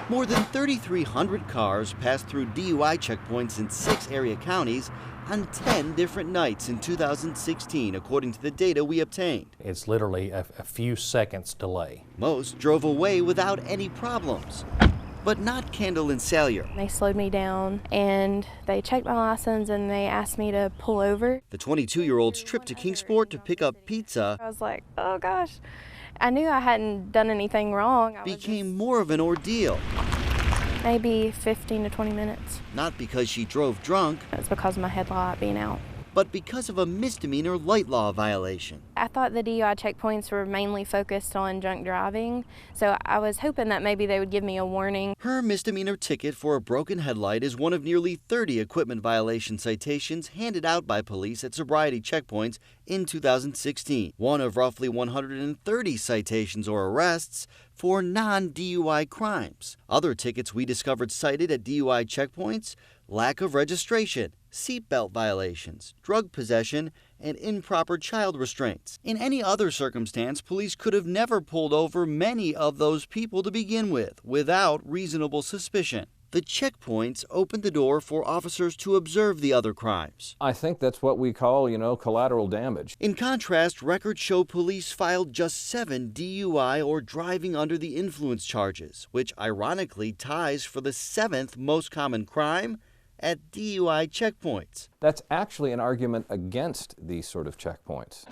More than 3,300 cars passed through DUI checkpoints in 6 area counties on 10 different nights in 2016, according to the data we obtained. It's literally a few seconds delay. Most drove away without any problems, but not Kendall and Salyer. They slowed me down and they checked my license and they asked me to pull over. The 22-year-old's trip to KINGSPORT to pick up pizza I was like, oh gosh. I knew I hadn't done anything wrong. became more of an ordeal. Maybe 15 to 20 minutes. Not because she drove drunk, It's because of my headlight being out. but because of a misdemeanor light law violation. I thought the DUI checkpoints were mainly focused on drunk driving, so I was hoping that maybe they would give me a warning. Her misdemeanor ticket for a broken headlight is one of nearly 30 equipment violation citations handed out by police at sobriety checkpoints in 2016, one of roughly 130 citations or arrests for non-DUI crimes. Other tickets we discovered cited at DUI checkpoints: lack of registration, seatbelt violations, drug possession, and improper child restraints. In any other circumstance, police could have never pulled over many of those people to begin with, without reasonable suspicion. The checkpoints opened the door for officers to observe the other crimes. I think that's what we call, collateral damage. In contrast, records show police filed just 7 DUI or driving under the influence charges, which ironically ties for the 7th most common crime at DUI checkpoints. That's actually an argument against these sort of checkpoints.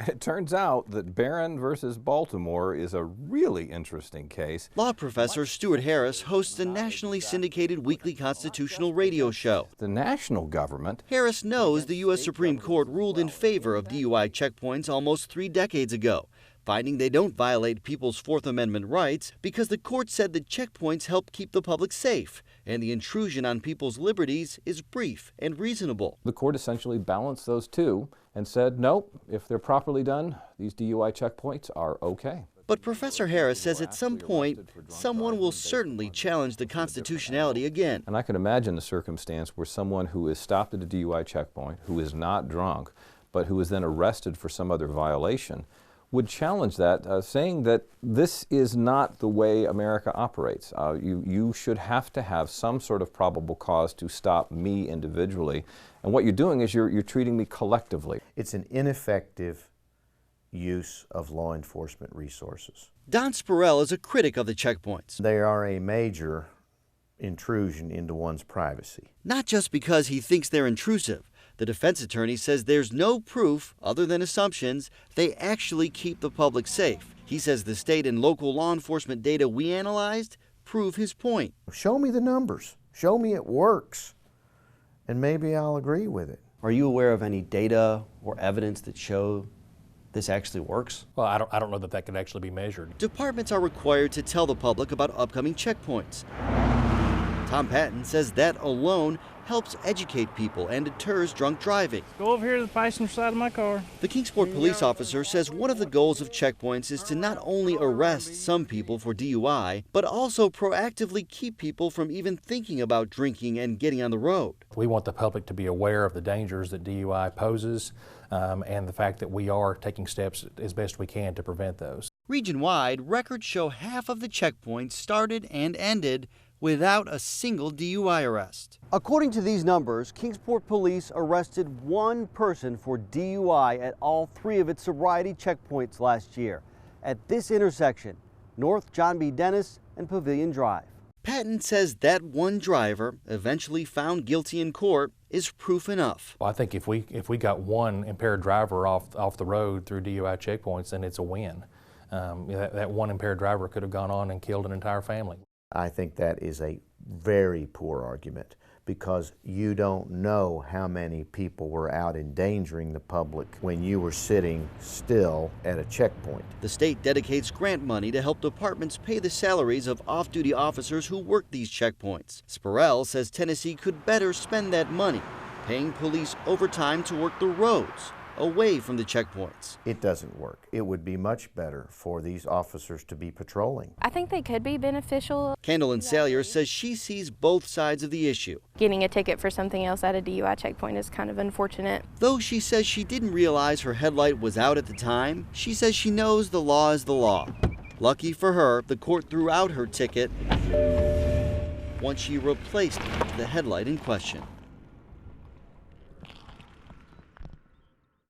It turns out that Barron versus Baltimore is a really interesting case. Law professor Stuart Harris hosts a nationally syndicated weekly constitutional radio show. The national government. Harris knows the U.S. Supreme Court ruled in favor of DUI checkpoints almost 3 decades ago, finding they don't violate people's Fourth Amendment rights because the court said the checkpoints help keep the public safe and the intrusion on people's liberties is brief and reasonable. The court essentially balanced those two and said, nope, if they're properly done, these DUI checkpoints are okay. But Professor Harris says at some point, someone will certainly challenge the constitutionality again. And I can imagine a circumstance where someone who is stopped at a DUI checkpoint, who is not drunk, but who is then arrested for some other violation, would challenge that, saying that this is not the way America operates. You should have to have some sort of probable cause to stop me individually. And what you're doing is you're treating me collectively. It's an ineffective use of law enforcement resources. Don Spurrell is a critic of the checkpoints. They are a major intrusion into one's privacy. Not just because he thinks they're intrusive. The defense attorney says there's no proof, other than assumptions, they actually keep the public safe. He says the state and local law enforcement data we analyzed prove his point. Show me the numbers. Show me it works, and maybe I'll agree with it. Are you aware of any data or evidence that show this actually works? Well, I don't know that could actually be measured. Departments are required to tell the public about upcoming checkpoints. Tom Patton says that alone helps educate people and deters drunk driving. Go over here to the passenger side of my car. The KINGSPORT police officer says one of the goals of checkpoints is to not only arrest some people for DUI, but also proactively keep people from even thinking about drinking and getting on the road. We want the public to be aware of the dangers that DUI poses and the fact that we are taking steps as best we can to prevent those. Region-wide, records show half of the checkpoints started and ended without a single DUI arrest. According to these numbers, KINGSPORT police arrested 1 person for DUI at all 3 of its sobriety checkpoints last year at this intersection, North John B. Dennis and Pavilion Drive. Patton says that one driver, eventually found guilty in court, is proof enough. Well, I think if we got one impaired driver off the road through DUI checkpoints, then it's a win. That one impaired driver could have gone on and killed an entire family. I think that is a very poor argument because you don't know how many people were out endangering the public when you were sitting still at a checkpoint. The state dedicates grant money to help departments pay the salaries of off-duty officers who work these checkpoints. Spurrell says Tennessee could better spend that money, paying police overtime to work the roads away from the checkpoints. It doesn't work. It would be much better for these officers to be patrolling. I think they could be beneficial. Kendall and Salyer says she sees both sides of the issue. Getting a ticket for something else at a DUI checkpoint is kind of unfortunate. Though she says she didn't realize her headlight was out at the time, she says she knows the law is the law. Lucky for her, the court threw out her ticket once she replaced the headlight in question.